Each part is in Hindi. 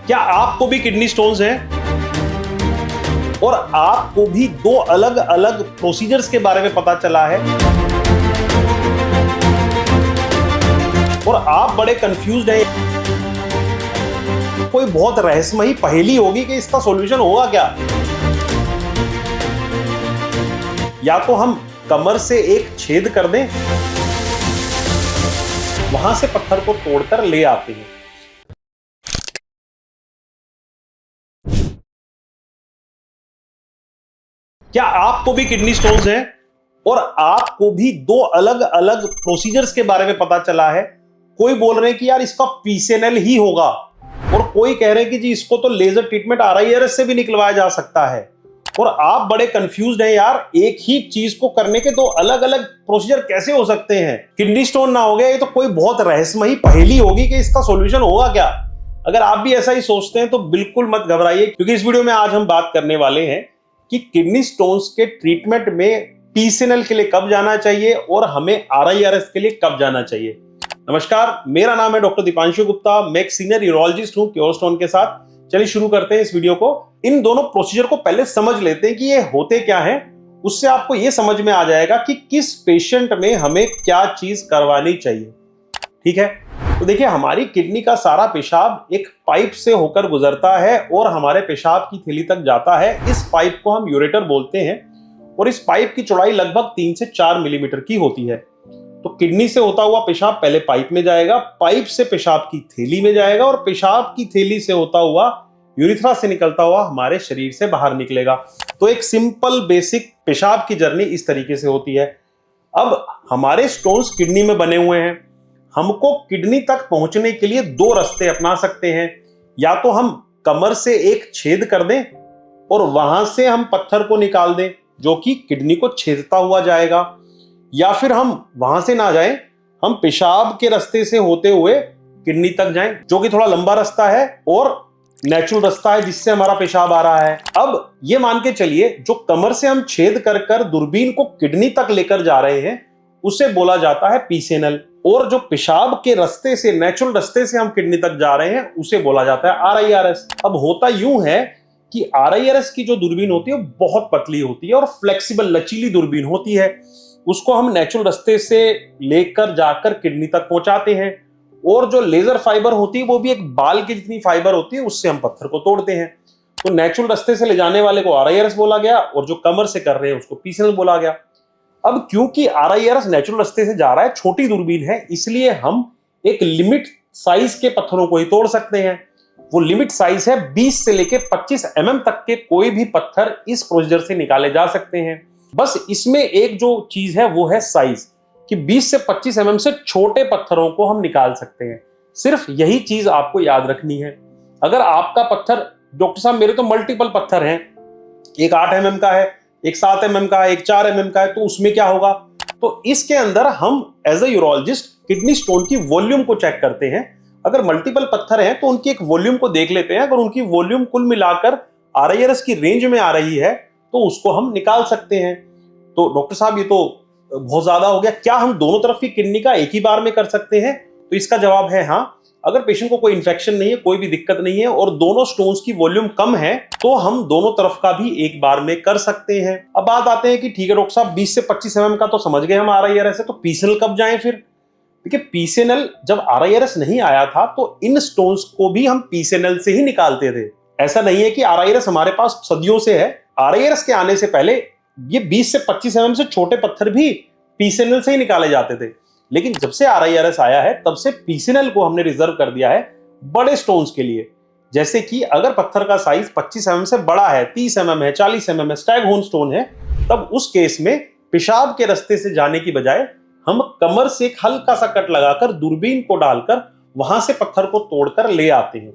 क्या आपको भी किडनी स्टोन्स हैं और आपको भी दो अलग अलग प्रोसीजर्स के बारे में पता चला है और आप बड़े कंफ्यूज्ड हैं? कोई बहुत रहस्यमयी पहेली होगी कि इसका सॉल्यूशन होगा क्या? या तो हम कमर से एक छेद कर दें, वहां से पत्थर को तोड़कर ले आते हैं। क्या आपको भी किडनी स्टोन्स हैं और आपको भी दो अलग अलग प्रोसीजर्स के बारे में पता चला है? कोई बोल रहे हैं कि यार इसका पीसीएनएल ही होगा और कोई कह रहे हैं कि जी इसको तो लेजर ट्रीटमेंट आरआईआरएस से भी निकलवाया जा सकता है, और आप बड़े कंफ्यूज्ड हैं यार, एक ही चीज को करने के दो अलग अलग प्रोसीजर कैसे हो सकते हैं? किडनी स्टोन ना हो गया, ये तो कोई बहुत रहस्यमयी पहेली होगी कि इसका सॉल्यूशन होगा क्या? अगर आप भी ऐसा ही सोचते हैं तो बिल्कुल मत घबराइए, क्योंकि इस वीडियो में आज हम बात करने वाले हैं कि किडनी स्टोन्स के ट्रीटमेंट में पीसीएनएल के लिए कब जाना चाहिए और हमें आरआईआरएस के लिए कब जाना चाहिए। नमस्कार, मेरा नाम है डॉक्टर दीपांशु गुप्ता, मैं एक सीनियर यूरोलॉजिस्ट हूं क्योरस्टोन के साथ। चलिए शुरू करते हैं इस वीडियो को। इन दोनों प्रोसीजर को पहले समझ लेते हैं कि ये होते क्या हैं, उससे आपको ये समझ में आ जाएगा कि किस पेशेंट में हमें क्या चीज करवानी चाहिए। ठीक है, तो देखिए, हमारी किडनी का सारा पेशाब एक पाइप से होकर गुजरता है और हमारे पेशाब की थैली तक जाता है। इस पाइप को हम यूरेटर बोलते हैं और इस पाइप की चौड़ाई लगभग 3 से 4 मिलीमीटर की होती है। तो किडनी से होता हुआ पेशाब पहले पाइप में जाएगा, पाइप से पेशाब की थैली में जाएगा और पेशाब की थैली से होता हुआ यूरिथ्रा से निकलता हुआ हमारे शरीर से बाहर निकलेगा। तो एक सिंपल बेसिक पेशाब की जर्नी इस तरीके से होती है। अब हमारे स्टोन्स किडनी में बने हुए हैं, हमको किडनी तक पहुंचने के लिए दो रास्ते अपना सकते हैं। या तो हम कमर से एक छेद कर दें और वहां से हम पत्थर को निकाल दें जो कि किडनी को छेदता हुआ जाएगा, या फिर हम वहां से ना जाएं, हम पेशाब के रास्ते से होते हुए किडनी तक जाएं, जो कि थोड़ा लंबा रास्ता है और नेचुरल रास्ता है जिससे हमारा पेशाब आ रहा है। अब ये मान के चलिए, जो कमर से हम छेद कर कर दूरबीन को किडनी तक लेकर जा रहे हैं उसे बोला जाता है पीसीएनएल, और जो पेशाब के रास्ते से, नेचुरल रास्ते से हम किडनी तक जा रहे हैं उसे बोला जाता है आरआईआरएस। अब होता यूं है कि आरआईआरएस की जो दूरबीन होती है वो बहुत पतली होती है और फ्लेक्सिबल लचीली दूरबीन होती है। उसको हम नेचुरल रास्ते से लेकर जाकर किडनी तक पहुंचाते हैं, और जो लेजर फाइबर होती है वो भी एक बाल की जितनी फाइबर होती है, उससे हम पत्थर को तोड़ते हैं। तो नेचुरल रास्ते से ले जाने वाले को आरआईआरएस बोला गया और जो कमर से कर रहे हैं उसको पीसीएनएल बोला गया। अब क्योंकि आरआईआरएस नेचुरल रास्ते से जा रहा है, छोटी दूरबीन है, इसलिए हम एक लिमिट साइज के पत्थरों को ही तोड़ सकते हैं। वो लिमिट साइज है 20 से लेके 25 mm तक के कोई भी पत्थर इस प्रोसीजर से निकाले जा सकते हैं। बस इसमें एक जो चीज है वो है साइज, कि 20 से 25 mm से छोटे पत्थरों को हम निकाल सकते हैं। सिर्फ यही चीज आपको याद रखनी है। अगर आपका पत्थर, डॉक्टर साहब मेरे तो मल्टीपल पत्थर हैं, एक 8 mm का है, एक 7 mm का है, एक 4 mm का है, तो उसमें क्या होगा? तो इसके अंदर हम as a urologist kidney stone की वॉल्यूम को चेक करते हैं। अगर मल्टीपल पत्थर हैं तो उनकी एक वॉल्यूम को देख लेते हैं। अगर उनकी वॉल्यूम कुल मिलाकर आरआईआरएस की रेंज में आ रही है तो उसको हम निकाल सकते हैं। तो डॉक्टर साहब ये तो बहुत ज्यादा हो गया, क्या हम दोनों तरफ की किडनी का एक ही बार में कर सकते हैं? तो इसका जवाब है हाँ। अगर पेशेंट को कोई इन्फेक्शन नहीं है, कोई भी दिक्कत नहीं है और दोनों स्टोन्स की वॉल्यूम कम है, तो हम दोनों तरफ का भी एक बार में कर सकते हैं। अब बात आते हैं कि ठीक है डॉक्टर साहब, 20 से 25 mm का तो समझ गए हम आरआईआरएस है, तो पीसीएनएल कब जाएं फिर? देखिए, पीसीएनएल जब आरआईआरएस नहीं आया था तो इन स्टोन्स को भी हम पीसीएनएल से ही निकालते थे। ऐसा नहीं है कि आरआईआरएस हमारे पास सदियों से है। आरआईआरएस के आने से पहले ये 20 से 25 mm से छोटे पत्थर भी पीसीएनएल से ही निकाले जाते थे, लेकिन जब से आरआईआरएस आया है तब से पीसीएनएल को हमने रिजर्व कर दिया है बड़े स्टोन्स के लिए। जैसे कि अगर पत्थर का साइज 25 mm से बड़ा है, 30 mm है, 40 mm है, स्टैगहोर्न स्टोन है, तब उस केस में पेशाब के रास्ते से जाने की बजाय हम कमर से एक हल्का सा कट लगाकर दूरबीन को डालकर वहां से पत्थर को तोड़कर ले आते हैं।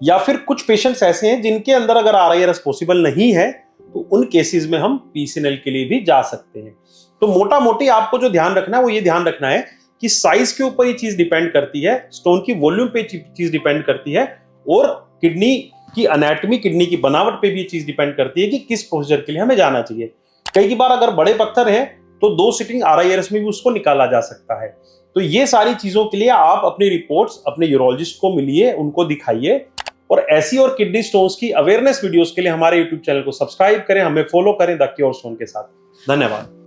या फिर कुछ पेशेंट्स ऐसे हैं जिनके अंदर अगर आरआईआरएस पॉसिबल नहीं है तो उन केसेस में हम पीसीएनएल के लिए भी जा सकते हैं। तो मोटा मोटी आपको जो ध्यान रखना है वो ये ध्यान रखना है कि साइज के ऊपर ये चीज डिपेंड करती है, स्टोन की वॉल्यूम पे चीज डिपेंड करती है, और किडनी की एनाटॉमी, किडनी की बनावट पे भी ये चीज डिपेंड करती है कि किस प्रोसीजर के लिए हमें जाना चाहिए। कई बार अगर बड़े पत्थर हैं तो 2 सिटिंग आरआईआरएस में भी उसको निकाला जा सकता है। तो ये सारी चीजों के लिए आप अपनी रिपोर्ट्स अपने यूरोलॉजिस्ट को मिलिए, उनको दिखाइए और ऐसी और किडनी स्टोन्स की अवेयरनेस वीडियोस के लिए हमारे यूट्यूब चैनल को सब्सक्राइब करें, हमें फॉलो करें द क्योर स्टोन के साथ। धन्यवाद।